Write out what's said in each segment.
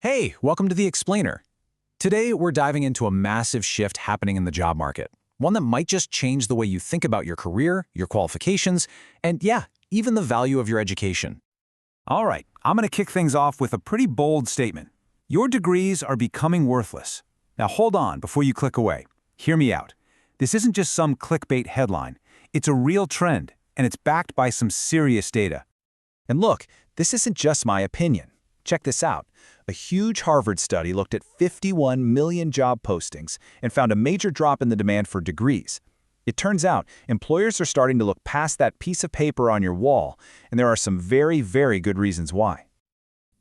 Hey, welcome to The Explainer. Today, we're diving into a massive shift happening in the job market, one that might just change the way you think about your career, your qualifications, and yeah, even the value of your education. All right, I'm going to kick things off with a pretty bold statement. Your degrees are becoming worthless. Now hold on before you click away. Hear me out. This isn't just some clickbait headline. It's a real trend, and it's backed by some serious data. And look, this isn't just my opinion. Check this out. A huge Harvard study looked at 51 million job postings and found a major drop in the demand for degrees. It turns out employers are starting to look past that piece of paper on your wall, and there are some very, very good reasons why.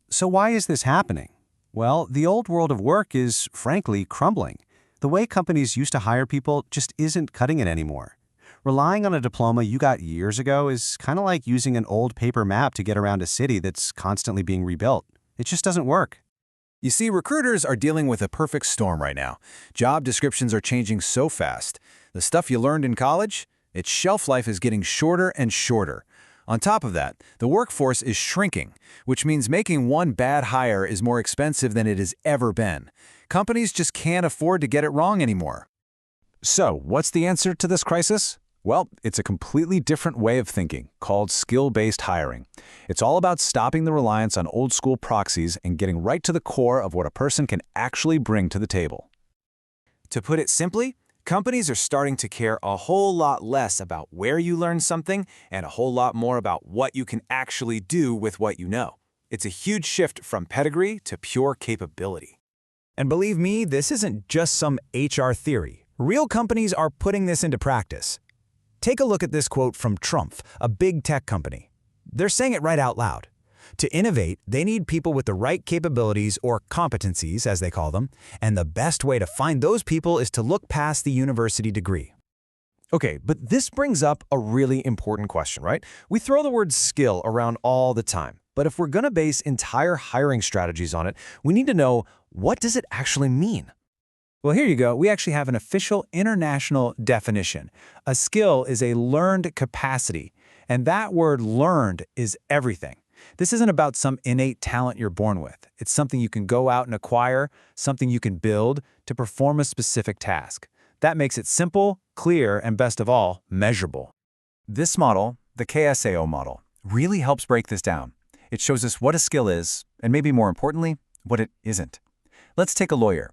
So why is this happening? Well, the old world of work is, frankly, crumbling. The way companies used to hire people just isn't cutting it anymore. Relying on a diploma you got years ago is kind of like using an old paper map to get around a city that's constantly being rebuilt. It just doesn't work. You see, recruiters are dealing with a perfect storm right now. Job descriptions are changing so fast. The stuff you learned in college, its shelf life is getting shorter and shorter. On top of that, the workforce is shrinking, which means making one bad hire is more expensive than it has ever been. Companies just can't afford to get it wrong anymore. So, what's the answer to this crisis? Well, it's a completely different way of thinking, called skill-based hiring. It's all about stopping the reliance on old-school proxies and getting right to the core of what a person can actually bring to the table. To put it simply, companies are starting to care a whole lot less about where you learn something and a whole lot more about what you can actually do with what you know. It's a huge shift from pedigree to pure capability. And believe me, this isn't just some HR theory. Real companies are putting this into practice. Take a look at this quote from Trumpf, a big tech company. They're saying it right out loud. To innovate, they need people with the right capabilities or competencies, as they call them, and the best way to find those people is to look past the university degree. Okay, but this brings up a really important question, right? We throw the word skill around all the time, but if we're going to base entire hiring strategies on it, we need to know, what does it actually mean? Well, here you go. We actually have an official international definition. A skill is a learned capacity, and that word learned is everything. This isn't about some innate talent you're born with. It's something you can go out and acquire, something you can build to perform a specific task. That makes it simple, clear, and best of all, measurable. This model, the KSAO model, really helps break this down. It shows us what a skill is, and maybe more importantly, what it isn't. Let's take a lawyer.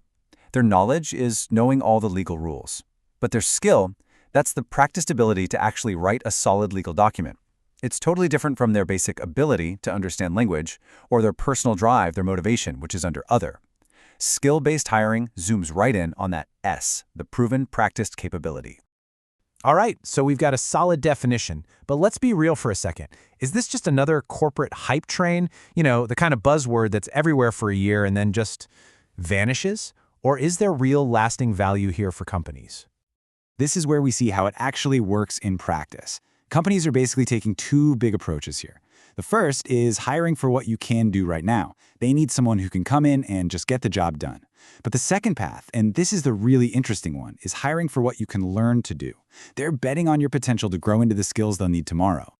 Their knowledge is knowing all the legal rules. But their skill, that's the practiced ability to actually write a solid legal document. It's totally different from their basic ability to understand language or their personal drive, their motivation, which is under other. Skill-based hiring zooms right in on that S, the proven practiced capability. All right, so we've got a solid definition, but let's be real for a second. Is this just another corporate hype train? You know, the kind of buzzword that's everywhere for a year and then just vanishes? Or is there real lasting value here for companies? This is where we see how it actually works in practice. Companies are basically taking two big approaches here. The first is hiring for what you can do right now. They need someone who can come in and just get the job done. But the second path, and this is the really interesting one, is hiring for what you can learn to do. They're betting on your potential to grow into the skills they'll need tomorrow.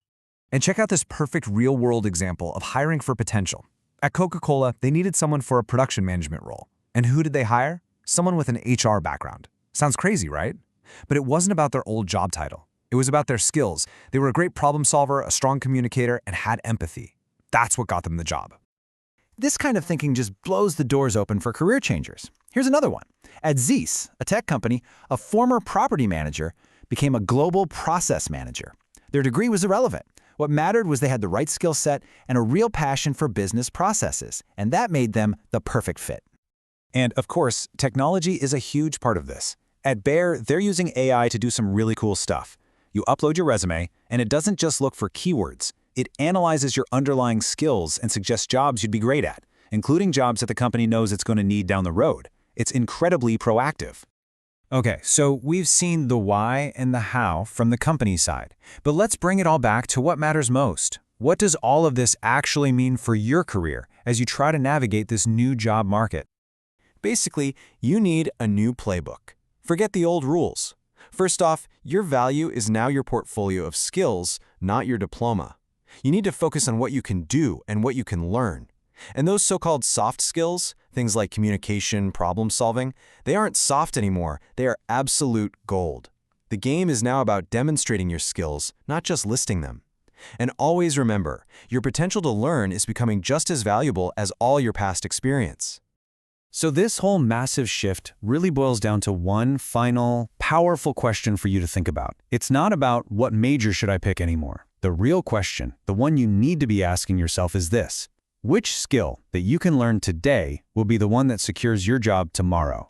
And check out this perfect real-world example of hiring for potential. At Coca-Cola, they needed someone for a production management role. And who did they hire? Someone with an HR background. Sounds crazy, right? But it wasn't about their old job title. It was about their skills. They were a great problem solver, a strong communicator, and had empathy. That's what got them the job. This kind of thinking just blows the doors open for career changers. Here's another one. At Zeiss, a tech company, a former property manager became a global process manager. Their degree was irrelevant. What mattered was they had the right skill set and a real passion for business processes, and that made them the perfect fit. And of course, technology is a huge part of this. At Bayer, they're using AI to do some really cool stuff. You upload your resume, and it doesn't just look for keywords. It analyzes your underlying skills and suggests jobs you'd be great at, including jobs that the company knows it's going to need down the road. It's incredibly proactive. Okay, so we've seen the why and the how from the company side. But let's bring it all back to what matters most. What does all of this actually mean for your career as you try to navigate this new job market? Basically, you need a new playbook. Forget the old rules. First off, your value is now your portfolio of skills, not your diploma. You need to focus on what you can do and what you can learn. And those so-called soft skills, things like communication, problem solving, they aren't soft anymore. They are absolute gold. The game is now about demonstrating your skills, not just listing them. And always remember, your potential to learn is becoming just as valuable as all your past experience. So this whole massive shift really boils down to one final, powerful question for you to think about. It's not about what major should I pick anymore. The real question, the one you need to be asking yourself is this: which skill that you can learn today will be the one that secures your job tomorrow?